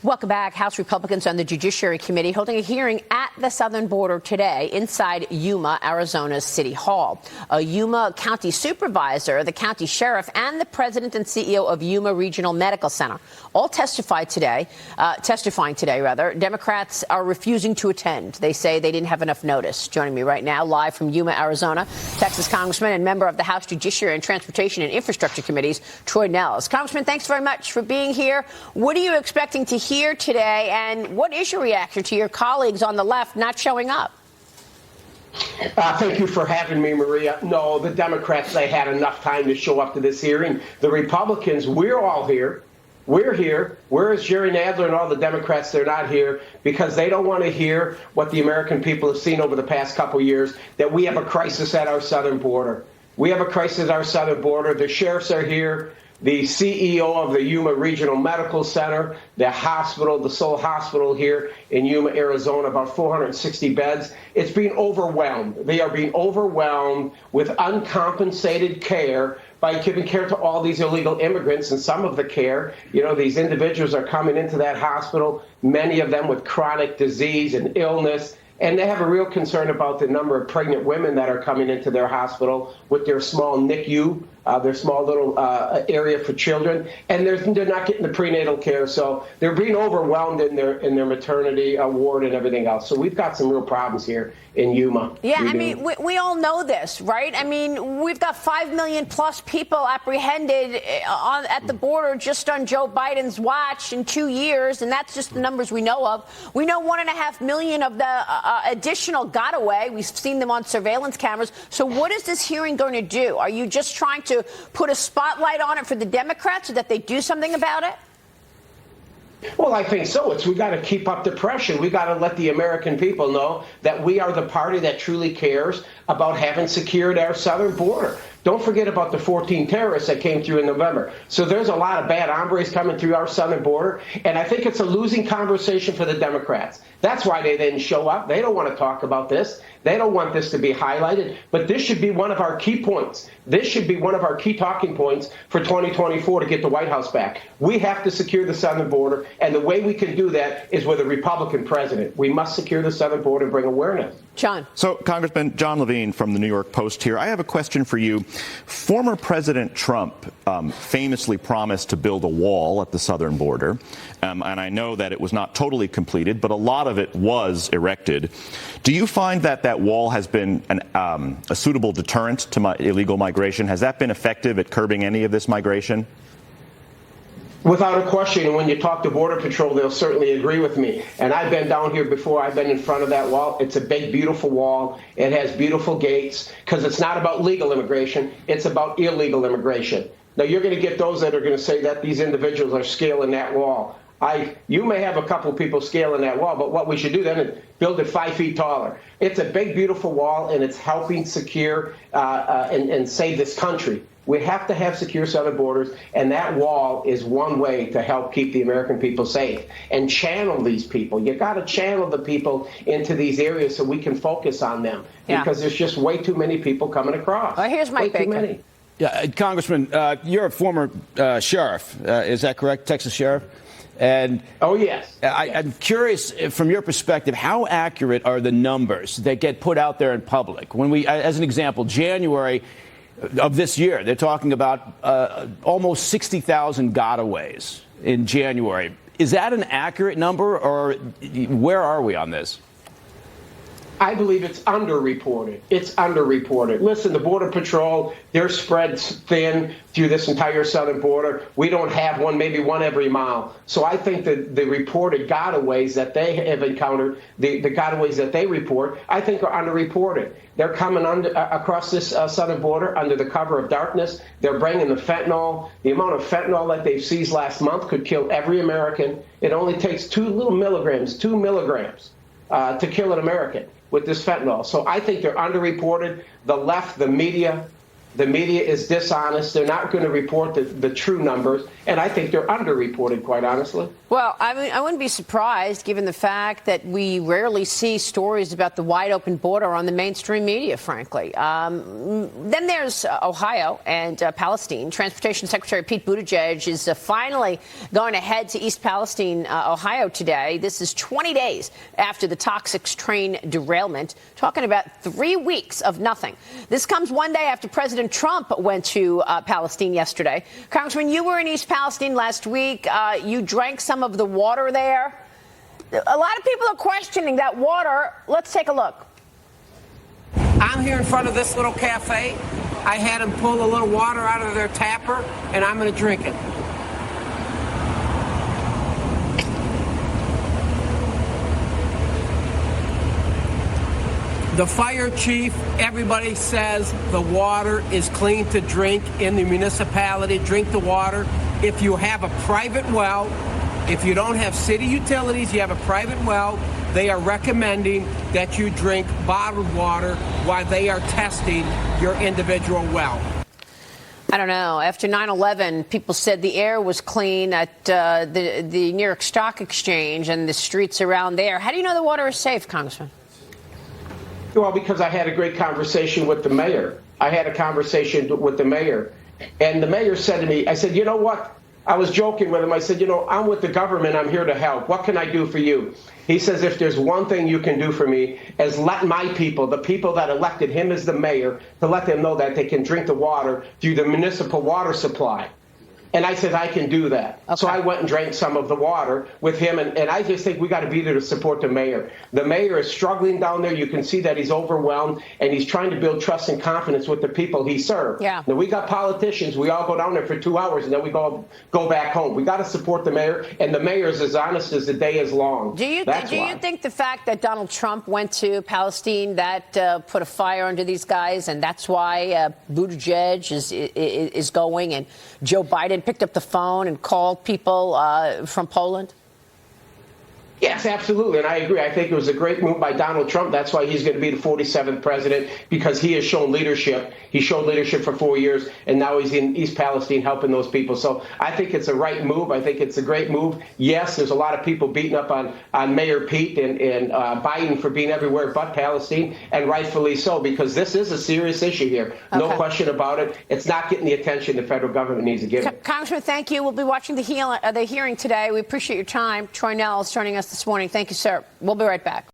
Welcome back. House Republicans on the Judiciary Committee holding a hearing at the southern border today inside Yuma, Arizona's City Hall. A Yuma County supervisor, the county sheriff, and the president and CEO of Yuma Regional Medical Center all testifying today. Democrats are refusing to attend. They say they didn't have enough notice. Joining me right now, live from Yuma, Arizona, Texas Congressman and member of the House Judiciary and Transportation and Infrastructure Committees, Troy Nehls. Congressman, thanks very much for being here. What are you expecting to hear today, and what is your reaction to your colleagues on the left not showing up? Thank you for having me, Maria. No, the Democrats, they had enough time to show up to this hearing. The Republicans, we're all here. We're here. Whereas Jerry Nadler and all the Democrats, they're not here because they don't want to hear what the American people have seen over the past couple of years, that we have a crisis at our southern border. We have a crisis at our southern border. The sheriffs are here. The CEO of the Yuma Regional Medical Center, the hospital, the sole hospital here in Yuma, Arizona, about 460 beds. It's being overwhelmed. They are being overwhelmed with uncompensated care by giving care to all these illegal immigrants. And some of the care, these individuals are coming into that hospital, many of them with chronic disease and illness. And they have a real concern about the number of pregnant women that are coming into their hospital with their small NICU, their small little area for children, and they're not getting the prenatal care. So they're being overwhelmed in their maternity ward and everything else. So we've got some real problems here in Yuma. Yeah, I mean, we all know this, right? I mean, we've got 5 million plus people apprehended at the border just on Joe Biden's watch in 2 years, and that's just the numbers we know of. We know 1.5 million of the additional got away. We've seen them on surveillance cameras. So what is this hearing going to do? Are you just trying to put a spotlight on it for the Democrats so that they do something about it? Well, I think so. We got to keep up the pressure. We got to let the American people know that we are the party that truly cares about having secured our southern border. Don't forget about the 14 terrorists that came through in November. So there's a lot of bad hombres coming through our southern border, and I think it's a losing conversation for the Democrats. That's why they didn't show up. They don't want to talk about this. They don't want this to be highlighted, but this should be one of our key points. This should be one of our key talking points for 2024 to get the White House back. We have to secure the southern border, and the way we can do that is with a Republican president. We must secure the southern border and bring awareness. John. So, Congressman John Levine from the New York Post here. I have a question for you. Former President Trump famously promised to build a wall at the southern border, and I know that it was not totally completed, but a lot of it was erected. Do you find that that wall has been a suitable deterrent to illegal migration? Has that been effective at curbing any of this migration? Without a question, and when you talk to Border Patrol, they'll certainly agree with me. And I've been down here before. I've been in front of that wall. It's a big, beautiful wall. It has beautiful gates because it's not about legal immigration. It's about illegal immigration. Now, you're going to get those that are going to say that these individuals are scaling that wall. You may have a couple of people scaling that wall, but what we should do then is build it 5 feet taller. It's a big, beautiful wall, and it's helping secure and save this country. We have to have secure southern borders, and that wall is one way to help keep the American people safe and channel these people. You got to channel the people into these areas so we can focus on them because there's just way too many people coming across. Well, here's Mike Baker. Yeah, Congressman, you're a former sheriff. Is that correct? Texas sheriff? And oh, yes. I'm curious, from your perspective, how accurate are the numbers that get put out there in public? When we, as an example, January of this year, they're talking about almost 60,000 gotaways in January. Is that an accurate number, or where are we on this? I believe it's underreported. It's underreported. Listen, the Border Patrol, they're spread thin through this entire southern border. We don't have one, maybe one every mile. So I think that the reported gotaways that they have encountered, the gotaways that they report, I think are underreported. They're coming across this southern border under the cover of darkness. They're bringing the fentanyl. The amount of fentanyl that they've seized last month could kill every American. It only takes 2 milligrams to kill an American with this fentanyl. So I think they're underreported. The left, the media, The media is dishonest. They're not going to report the true numbers, and I think they're underreported, quite honestly. Well, I mean, I wouldn't be surprised, given the fact that we rarely see stories about the wide-open border on the mainstream media, frankly. Then there's Ohio and Palestine. Transportation Secretary Pete Buttigieg is finally going to head to East Palestine, Ohio today. This is 20 days after the toxic train derailment, talking about 3 weeks of nothing. This comes one day after President Trump went to Palestine yesterday. Congressman, you were in East Palestine last week. You drank some of the water there. A lot of people are questioning that water. Let's take a look. I'm here in front of this little cafe. I had them pull a little water out of their tapper, and I'm going to drink it. The fire chief, everybody says the water is clean to drink in the municipality. Drink the water. If you have a private well, if you don't have city utilities, you have a private well, they are recommending that you drink bottled water while they are testing your individual well. I don't know. After 9/11, people said the air was clean at the New York Stock Exchange and the streets around there. How do you know the water is safe, Congressman? Well, because I had a great conversation with the mayor. I had a conversation with the mayor. And the mayor said to me, I said, you know what? I was joking with him. I said, you know, I'm with the government. I'm here to help. What can I do for you? He says, if there's one thing you can do for me is let my people, the people that elected him as the mayor, to let them know that they can drink the water through the municipal water supply. And I said, I can do that. Okay. So I went and drank some of the water with him. And I just think we got to be there to support the mayor. The mayor is struggling down there. You can see that he's overwhelmed, and he's trying to build trust and confidence with the people he served. Yeah. Now, we got politicians. We all go down there for 2 hours, and then we go back home. We got to support the mayor, and the mayor is as honest as the day is long. Do you think the fact that Donald Trump went to Palestine, that put a fire under these guys, and that's why Buttigieg is going, and Joe Biden picked up the phone and called people from Poland? Yes, absolutely. And I agree. I think it was a great move by Donald Trump. That's why he's going to be the 47th president, because he has shown leadership. He showed leadership for 4 years, and now he's in East Palestine helping those people. So I think it's a right move. I think it's a great move. Yes, there's a lot of people beating up on Mayor Pete and Biden for being everywhere but Palestine, and rightfully so, because this is a serious issue here. No question about it. It's not getting the attention the federal government needs to give it. Congressman, thank you. We'll be watching the hearing today. We appreciate your time. Troy Nehls joining us this morning. Thank you, sir. We'll be right back.